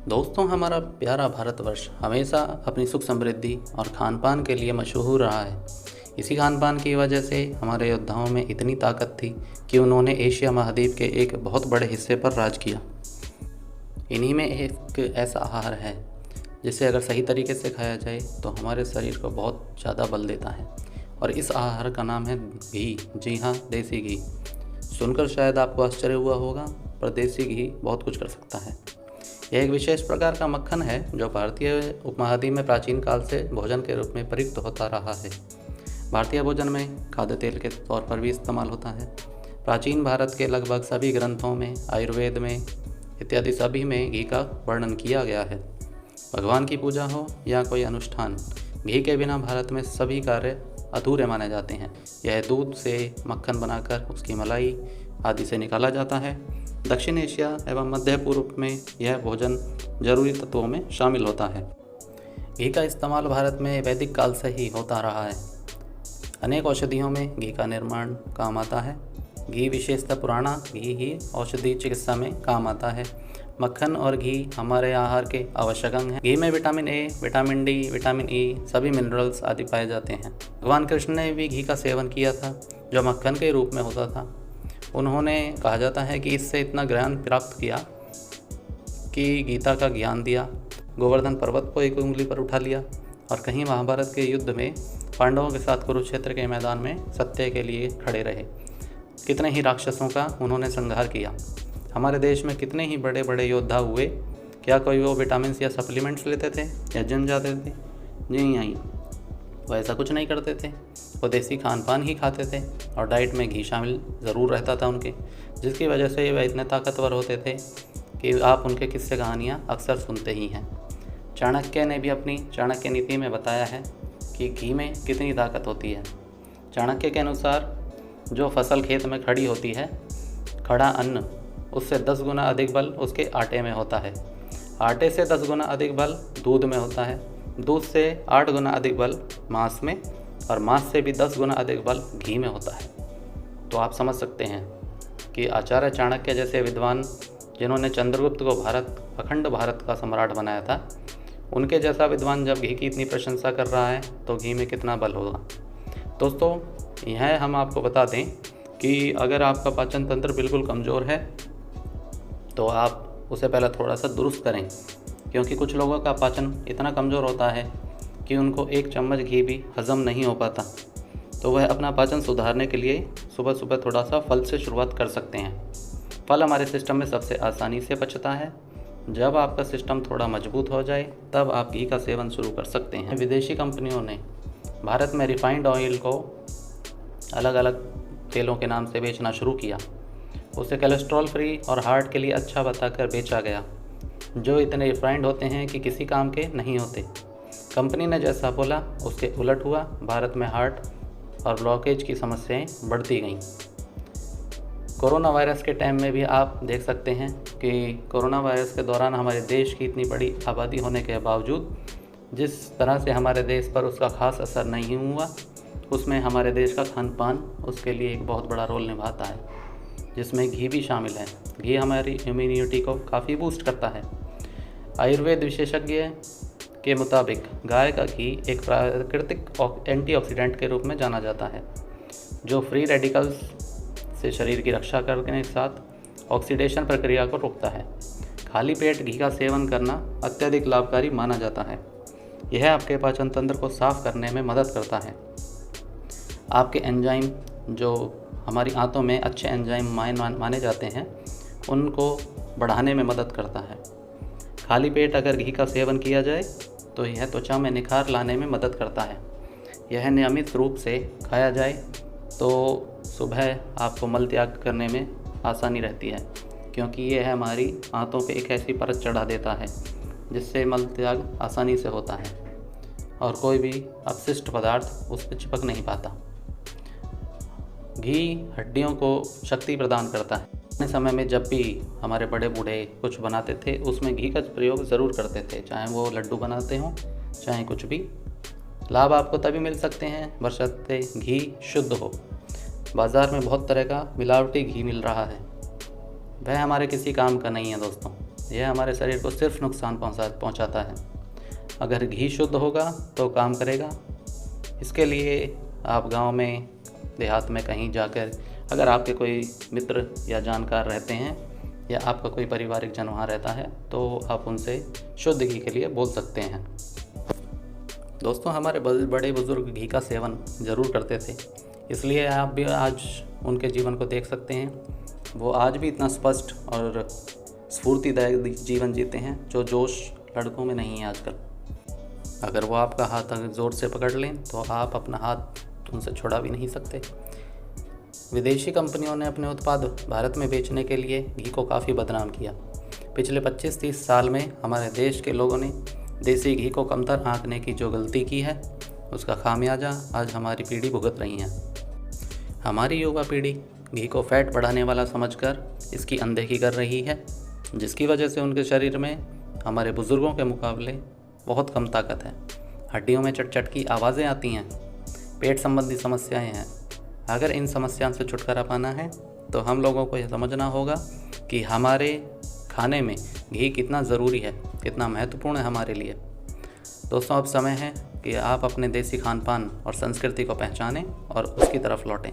दोस्तों, हमारा प्यारा भारतवर्ष हमेशा अपनी सुख समृद्धि और खान पान के लिए मशहूर रहा है। इसी खान पान की वजह से हमारे योद्धाओं में इतनी ताकत थी कि उन्होंने एशिया महाद्वीप के एक बहुत बड़े हिस्से पर राज किया। इन्हीं में एक ऐसा आहार है जिसे अगर सही तरीके से खाया जाए तो हमारे शरीर को बहुत ज़्यादा बल देता है, और इस आहार का नाम है घी। जी हाँ, देसी घी। सुनकर शायद आपको आश्चर्य हुआ होगा, पर देसी घी बहुत कुछ कर सकता है। यह एक विशेष प्रकार का मक्खन है जो भारतीय उपमहाद्वीप में प्राचीन काल से भोजन के रूप में प्रयुक्त होता रहा है। भारतीय भोजन में खाद्य तेल के तौर पर भी इस्तेमाल होता है। प्राचीन भारत के लगभग सभी ग्रंथों में, आयुर्वेद में इत्यादि सभी में घी का वर्णन किया गया है। भगवान की पूजा हो या कोई अनुष्ठान, घी के बिना भारत में सभी कार्य अधूरे माने जाते हैं। यह दूध से मक्खन बनाकर उसकी मलाई आदि से निकाला जाता है। दक्षिण एशिया एवं मध्य पूर्व में यह भोजन जरूरी तत्वों में शामिल होता है। घी का इस्तेमाल भारत में वैदिक काल से ही होता रहा है। अनेक औषधियों में घी का निर्माण काम आता है। घी विशेषतः पुराना घी ही औषधि चिकित्सा में काम आता है। मक्खन और घी हमारे आहार के आवश्यक अंग हैं। घी में vitamin A, vitamin D, vitamin E, सभी मिनरल्स आदि पाए जाते हैं। भगवान कृष्ण ने भी घी का सेवन किया था, जो मक्खन के रूप में होता था। उन्होंने, कहा जाता है कि इससे इतना ज्ञान प्राप्त किया कि गीता का ज्ञान दिया, गोवर्धन पर्वत को एक उंगली पर उठा लिया, और कहीं महाभारत के युद्ध में पांडवों के साथ कुरुक्षेत्र के मैदान में सत्य के लिए खड़े रहे। कितने ही राक्षसों का उन्होंने संहार किया। हमारे देश में कितने ही बड़े बड़े योद्धा हुए। क्या कोई वो विटामिन या सप्लीमेंट्स लेते थे या जिम जाते थे? जी नहीं, वो ऐसा कुछ नहीं करते थे। वो देसी खान पान ही खाते थे, और डाइट में घी शामिल ज़रूर रहता था उनके, जिसकी वजह से वह इतने ताकतवर होते थे कि आप उनके किस्से कहानियाँ अक्सर सुनते ही हैं। चाणक्य ने भी अपनी चाणक्य नीति में बताया है कि घी में कितनी ताकत होती है। चाणक्य के अनुसार जो फसल खेत में खड़ी होती है, खड़ा अन्न, उससे 10 गुना अधिक बल उसके आटे में होता है। आटे से 10 गुना अधिक बल दूध में होता है। दूध से 8 गुना अधिक बल मांस में, और मांस से भी 10 गुना अधिक बल घी में होता है। तो आप समझ सकते हैं कि आचार्य चाणक्य जैसे विद्वान, जिन्होंने चंद्रगुप्त को अखंड भारत का सम्राट बनाया था, उनके जैसा विद्वान जब घी की इतनी प्रशंसा कर रहा है तो घी में कितना बल होगा। दोस्तों, यह हम आपको बता दें कि अगर आपका पाचन तंत्र बिल्कुल कमज़ोर है तो आप उसे पहले थोड़ा सा दुरुस्त करें, क्योंकि कुछ लोगों का पाचन इतना कमज़ोर होता है कि उनको 1 चम्मच घी भी हज़म नहीं हो पाता। तो वह अपना पाचन सुधारने के लिए सुबह सुबह थोड़ा सा फल से शुरुआत कर सकते हैं। फल हमारे सिस्टम में सबसे आसानी से पचता है। जब आपका सिस्टम थोड़ा मजबूत हो जाए तब आप घी का सेवन शुरू कर सकते हैं। विदेशी कंपनियों ने भारत में रिफाइंड ऑयल को अलग अलग तेलों के नाम से बेचना शुरू किया। उसे कोलेस्ट्रॉल फ्री और हार्ट के लिए अच्छा बताकर बेचा गया, जो इतने रिफाइंड होते हैं कि किसी काम के नहीं होते। कंपनी ने जैसा बोला उसके उलट हुआ। भारत में हार्ट और ब्लॉकेज की समस्याएं बढ़ती गईं। कोरोना वायरस के टाइम में भी आप देख सकते हैं कि कोरोना वायरस के दौरान हमारे देश की इतनी बड़ी आबादी होने के बावजूद जिस तरह से हमारे देश पर उसका ख़ास असर नहीं हुआ, उसमें हमारे देश का खान पान उसके लिए एक बहुत बड़ा रोल निभाता है, जिसमें घी भी शामिल है। घी हमारी इम्यूनिटी को काफ़ी बूस्ट करता है। आयुर्वेद विशेषज्ञ के मुताबिक गाय का घी एक प्राकृतिक एंटीऑक्सीडेंट के रूप में जाना जाता है, जो फ्री रेडिकल्स से शरीर की रक्षा करने के साथ ऑक्सीडेशन प्रक्रिया को रोकता है। खाली पेट घी का सेवन करना अत्यधिक लाभकारी माना जाता है। यह आपके पाचन तंत्र को साफ करने में मदद करता है। आपके एंजाइम, जो हमारी आंतों में अच्छे एंजाइम माने जाते हैं, उनको बढ़ाने में मदद करता है। खाली पेट अगर घी का सेवन किया जाए तो यह त्वचा में निखार लाने में मदद करता है। यह नियमित रूप से खाया जाए तो सुबह आपको मल त्याग करने में आसानी रहती है, क्योंकि यह हमारी आंतों पे एक ऐसी परत चढ़ा देता है जिससे मल त्याग आसानी से होता है और कोई भी अपशिष्ट पदार्थ उस पर चिपक नहीं पाता। घी हड्डियों को शक्ति प्रदान करता है। पुराने समय में जब भी हमारे बड़े बूढ़े कुछ बनाते थे, उसमें घी का प्रयोग ज़रूर करते थे, चाहे वो लड्डू बनाते हों चाहे कुछ भी। लाभ आपको तभी मिल सकते हैं बशर्ते घी शुद्ध हो। बाज़ार में बहुत तरह का मिलावटी घी मिल रहा है, वह हमारे किसी काम का नहीं है दोस्तों। यह हमारे शरीर को सिर्फ नुकसान पहुंचाता है। अगर घी शुद्ध होगा तो काम करेगा। इसके लिए आप गांव में, देहात में कहीं जाकर, अगर आपके कोई मित्र या जानकार रहते हैं या आपका कोई पारिवारिक जन वहाँ रहता है, तो आप उनसे शुद्ध घी के लिए बोल सकते हैं। दोस्तों, हमारे बड़े बुज़ुर्ग घी का सेवन ज़रूर करते थे, इसलिए आप भी आज उनके जीवन को देख सकते हैं। वो आज भी इतना स्पष्ट और स्फूर्तिदायक जीवन जीते हैं जो जोश लड़कों में नहीं है आजकल। अगर वो आपका हाथ अगर ज़ोर से पकड़ लें तो आप अपना हाथ उनसे छुड़ा भी नहीं सकते। विदेशी कंपनियों ने अपने उत्पाद भारत में बेचने के लिए घी को काफ़ी बदनाम किया। पिछले 25-30 साल में हमारे देश के लोगों ने देसी घी को कमतर आंकने की जो गलती की है, उसका खामियाजा आज हमारी पीढ़ी भुगत रही है। हमारी युवा पीढ़ी घी को फैट बढ़ाने वाला समझकर इसकी अनदेखी कर रही है, जिसकी वजह से उनके शरीर में हमारे बुज़ुर्गों के मुकाबले बहुत कम ताकत है। हड्डियों में चट-चट की आवाज़ें आती हैं, पेट संबंधी समस्याएं हैं। अगर इन समस्याओं से छुटकारा पाना है तो हम लोगों को यह समझना होगा कि हमारे खाने में घी कितना ज़रूरी है, कितना महत्वपूर्ण है हमारे लिए। दोस्तों, अब समय है कि आप अपने देसी खान पान और संस्कृति को पहचानें और उसकी तरफ लौटें।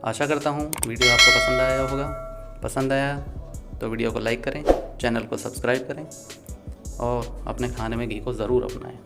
आशा करता हूँ वीडियो आपको पसंद आया होगा। पसंद आया तो वीडियो को लाइक करें, चैनल को सब्सक्राइब करें और अपने खाने में घी को ज़रूर अपनाएं।